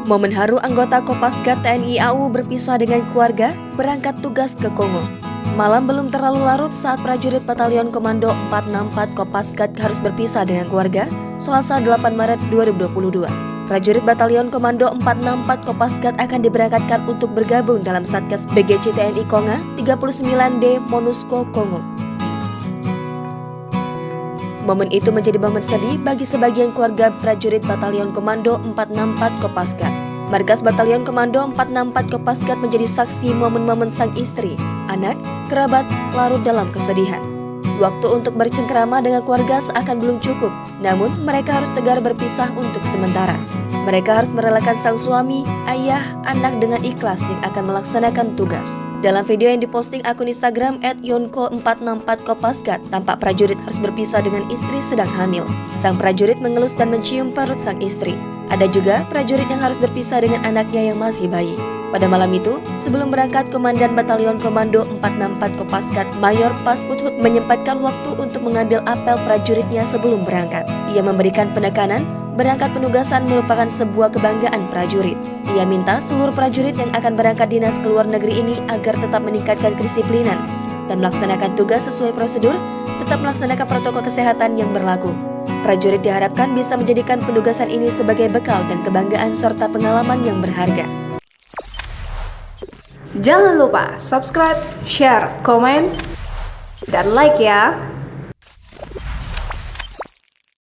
Momen haru anggota Kopasgat TNI AU berpisah dengan keluarga berangkat tugas ke Kongo. Malam belum terlalu larut saat prajurit Batalion Komando 464 Kopasgat harus berpisah dengan keluarga, Selasa 8 Maret 2022. Prajurit Batalion Komando 464 Kopasgat akan diberangkatkan untuk bergabung dalam Satgas BGC TNI Konga 39D MONUSCO Kongo. Momen itu menjadi momen sedih bagi sebagian keluarga prajurit Batalion Komando 464 Kopasgat. Markas Batalion Komando 464 Kopasgat menjadi saksi momen-momen sang istri, anak, kerabat larut dalam kesedihan. Waktu untuk bercengkrama dengan keluarga seakan belum cukup, namun mereka harus tegar berpisah untuk sementara. Mereka harus merelakan sang suami, ayah, anak dengan ikhlas yang akan melaksanakan tugas. Dalam video yang diposting akun Instagram @yonko464kopasgat, tampak prajurit harus berpisah dengan istri sedang hamil. Sang prajurit mengelus dan mencium perut sang istri. Ada juga prajurit yang harus berpisah dengan anaknya yang masih bayi. Pada malam itu, sebelum berangkat, Komandan Batalion Komando 464 Kopasgat Mayor Pas Uthut menyempatkan waktu untuk mengambil apel prajuritnya sebelum berangkat. Ia memberikan penekanan, berangkat penugasan merupakan sebuah kebanggaan prajurit. Ia minta seluruh prajurit yang akan berangkat dinas ke luar negeri ini agar tetap meningkatkan kedisiplinan dan melaksanakan tugas sesuai prosedur, tetap melaksanakan protokol kesehatan yang berlaku. Prajurit diharapkan bisa menjadikan penugasan ini sebagai bekal dan kebanggaan serta pengalaman yang berharga. Jangan lupa subscribe, share, komen, dan like ya!